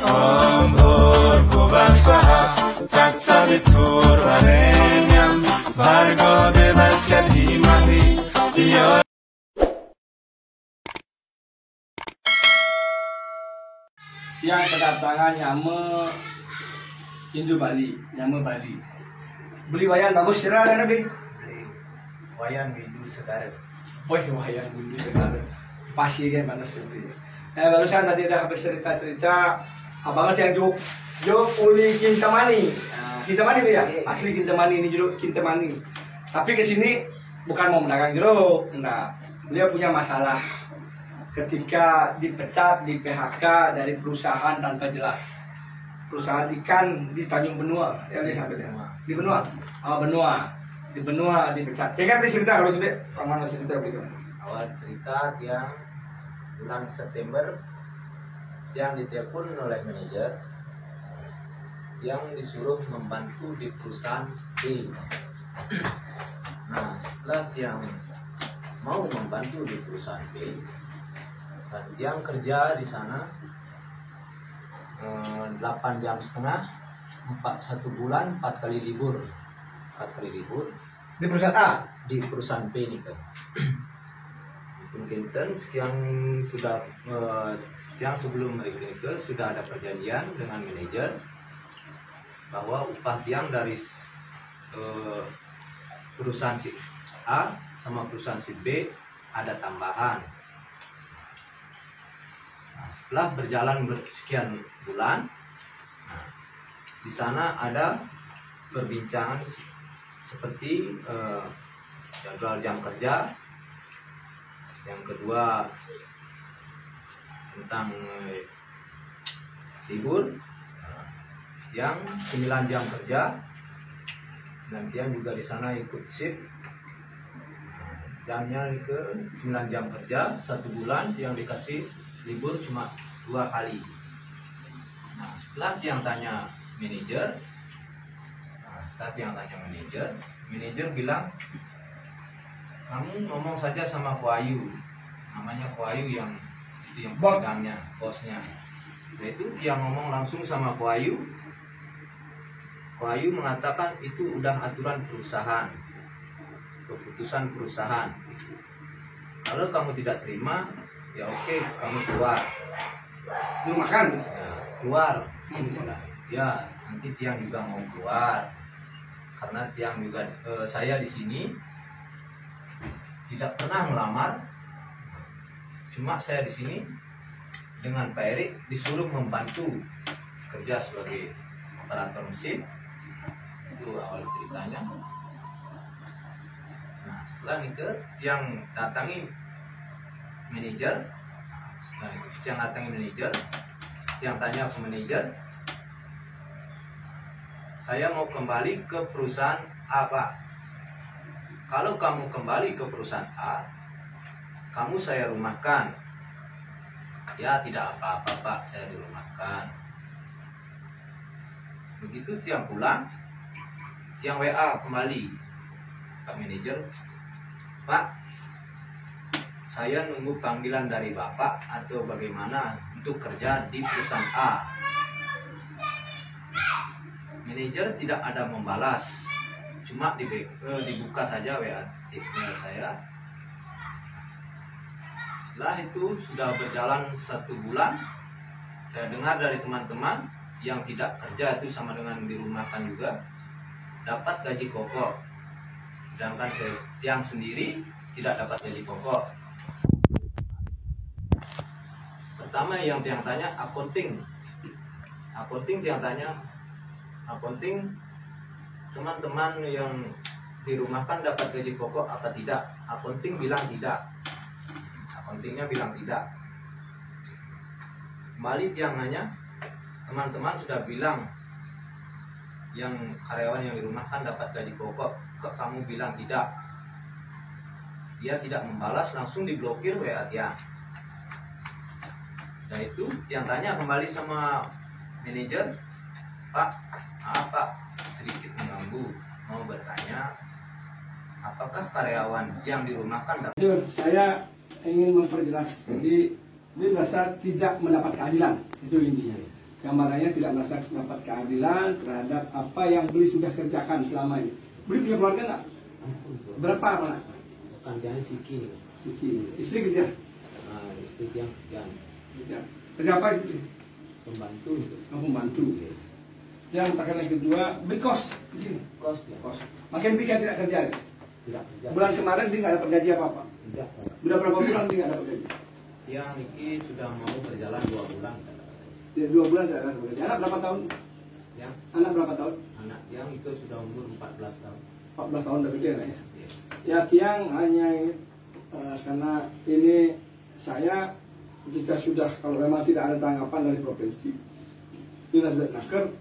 Kondur kubaswaha tatsabitur varenyam Bargo devasya dhimahi Diyo. Yang kedatangan nyame Hindu Bali, nyame Bali. Beli wayan bagus sirah kan Bi? Wayan Windu Segara. Boy wayan Hindu Segara. Pasti kan mana seperti. Barusan tadi ada habis cerita-cerita abangan yang juk uli Kintamani. Kintamani ya? Asli Kintamani ini jeruk Kintamani. Tapi kesini bukan mau mendagang jeruk. Nah, beliau punya masalah ketika dipecat di PHK dari perusahaan tanpa jelas. Perusahaan ikan di Tanjung Benua, ya di Benua. Oh, Benua. Di Benua dipecat. Ya kan cerita kalau itu, mana cerita begitu. Awal cerita yang bulan September yang ditelepon oleh manajer yang disuruh membantu di perusahaan B. Nah, setelah yang mau membantu di perusahaan B, dan yang kerja di sana 8 jam setengah, 1 bulan 4 kali libur, 4 kali libur Di perusahaan A? di perusahaan B nih kan. Mungkin yang sudah yang sebelum mereka itu sudah ada perjanjian dengan manajer bahwa upah tiang dari perusahaan si A sama perusahaan si B ada tambahan. Nah, setelah berjalan sekian bulan, nah, di sana ada perbincangan seperti jadwal jam kerja, yang kedua tentang libur, yang 9 jam kerja, dan dia juga di sana ikut shift, jamnya ke 9 jam kerja 1 bulan, yang dikasih libur cuma 2 kali. Nah, setelah yang tanya manajer, manajer bilang, kamu ngomong saja sama Ko Ayu, namanya Ko Ayu yang itu yang pegangnya, bosnya. Nah, itu yang ngomong langsung sama Ko Ayu. Ko Ayu mengatakan itu udah aturan perusahaan, keputusan perusahaan. Kalau kamu tidak terima, ya oke, kamu keluar. Belum makan? Ya, keluar. Ya, nanti Tiang juga mau keluar. Karena Tiang juga saya di sini tidak pernah melamar. Cuma saya di sini dengan Pak Erik disuruh membantu kerja sebagai operator mesin. Itu awal ceritanya. Nah, setelah itu yang datangi manajer, yang tanya ke manajer, saya mau kembali ke perusahaan A, Pak. Kalau kamu kembali ke perusahaan A, kamu saya rumahkan. Ya, tidak apa-apa, Pak, saya dirumahkan. Begitu Tiang pulang, Tiang WA kembali ke manajer, Pak, saya nunggu panggilan dari Bapak atau bagaimana untuk kerja di perusahaan A. Manajer tidak ada membalas, cuma dibuka saja WA saya. Setelah itu sudah berjalan 1 bulan, saya dengar dari teman-teman yang tidak kerja itu sama dengan dirumahkan juga, dapat gaji pokok. Sedangkan saya Tiang sendiri tidak dapat gaji pokok. Pertama yang Tiang tanya, akunting Tiang tanya, akunting teman-teman yang dirumahkan dapat gaji pokok apa tidak? Akunting bilang tidak. Akuntingnya bilang tidak. Kembali Tiang nanya, teman-teman sudah bilang yang karyawan yang dirumahkan dapat gaji pokok, kok kamu bilang tidak? Dia tidak membalas, langsung diblokir WA Tiang. Nah, itu Tiang tanya kembali sama manajer, Pak, maaf Pak, sedikit mengganggu, mau bertanya, apakah karyawan yang dirumahkan dapat? Saya ingin memperjelas, jadi ini merasa tidak mendapat keadilan, itu intinya. gambarannya tidak merasa dapat keadilan terhadap apa yang beliau sudah kerjakan selama ini. Beliau punya keluarga nggak? Berapa anak? Kerjaan Siki. Istri kerja? Nah, istri yang kerjaan. Kerja apa istri? Pembantu itu. Pembantu. Yang pertanyaan yang kedua, beli kos di sini. Kos ya. Kos. Makin bikin tidak kerja. Ya? Tidak kerja. Bulan kemarin dia nggak dapat gaji apa-apa. Tidak. Sudah berapa bulan dia nggak dapat gaji? Yang ini sudah mau berjalan 2 bulan. Ya, 2 bulan tidak dapat gaji. Anak berapa tahun? Ya. Anak berapa tahun? Anak yang itu sudah umur 14 tahun. 14 tahun udah gede lah ya. Ya. Ya tiang hanya ini, karena ini saya jika sudah kalau memang tidak ada tanggapan dari provinsi Dinas Danaker,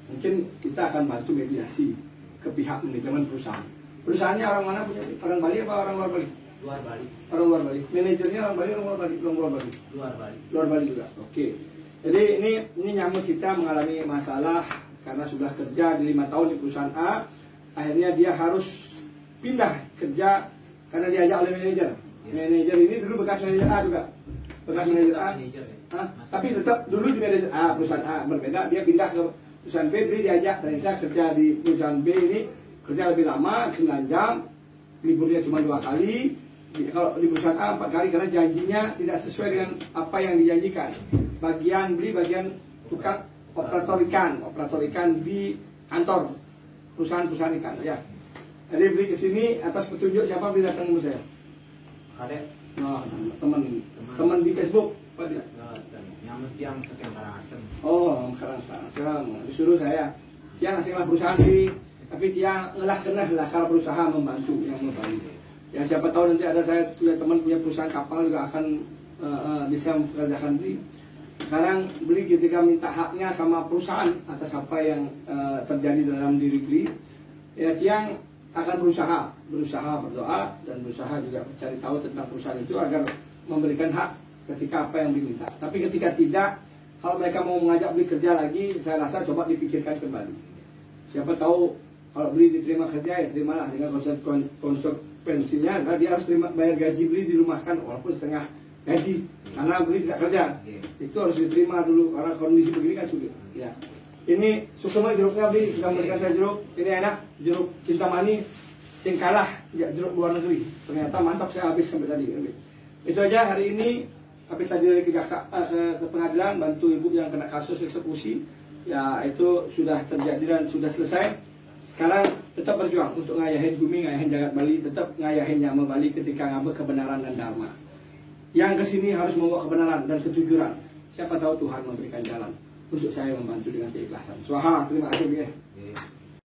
mungkin kita akan bantu mediasi ke pihak manajemen perusahaan. Perusahaannya orang mana punya? Orang Bali apa orang luar Bali? Luar Bali. Orang luar Bali. Manajernya orang Bali, orang luar Bali, orang luar Bali. Luar Bali. Luar Bali juga. Oke. Jadi ini nyamuk kita mengalami masalah karena sudah kerja di 5 tahun di perusahaan A, akhirnya dia harus pindah kerja karena diajak oleh manajer. Manajer ini dulu bekas manajer A juga. Bekas manajer A. Tapi tetap dulu di manajer A, perusahaan A berbeda, dia pindah ke perusahaan B, dia diajak ternyata kerja di perusahaan B ini kerja lebih lama, 9 jam, liburnya cuma 2 kali. Kalau di perusahaan A 4 kali karena janjinya tidak sesuai dengan apa yang dijanjikan. Bagian tukang operator ikan di kantor perusahaan ikan ya. Jadi beli ke sini atas petunjuk siapa beli datang ke saya? Kadek. Nah, teman di Facebook apa dia? Yang sekian Karangasem. Oh, Karangasem. Disuruh saya. Tiang asinglah perusahaan sih, tapi tiang ngelah kalau berusaha membantu yang membantu. Ya siapa tahu nanti ada saya punya teman punya perusahaan kapal juga akan bisa mengerjakan beli. Sekarang beli ketika minta haknya sama perusahaan atas apa yang terjadi dalam diri beli, ya tiang akan berusaha berdoa dan berusaha juga mencari tahu tentang perusahaan itu agar memberikan hak ketika apa yang diminta. Tapi ketika tidak, kalau mereka mau mengajak beli kerja lagi, saya rasa coba dipikirkan kembali. Siapa tahu kalau beli diterima kerja ya terimalah dengan konsekuensinya, nah dia harus bayar gaji beli dirumahkan walaupun setengah gaji karena beli tidak kerja. Itu harus diterima dulu karena kondisi begini kan sulit. Ya. Ini suksema jeruknya beli, sudah memberikan saya jeruk. Ini enak, jeruk Kintamani sing kalah ya, jeruk luar negeri. Ternyata mantap, saya habis sampai tadi. Itu aja hari ini. Habis tadi dari ke pengadilan bantu ibu yang kena kasus eksekusi. Ya itu sudah terjadi dan sudah selesai. Sekarang tetap berjuang untuk ngayahin bumi, ngayahin jagat Bali, tetap ngayahin Nyama Bali ketika ngabek kebenaran dan dharma. Yang kesini harus membawa kebenaran dan kejujuran. Siapa tahu Tuhan memberikan jalan untuk saya membantu dengan keikhlasan. Swaha, terima kasih.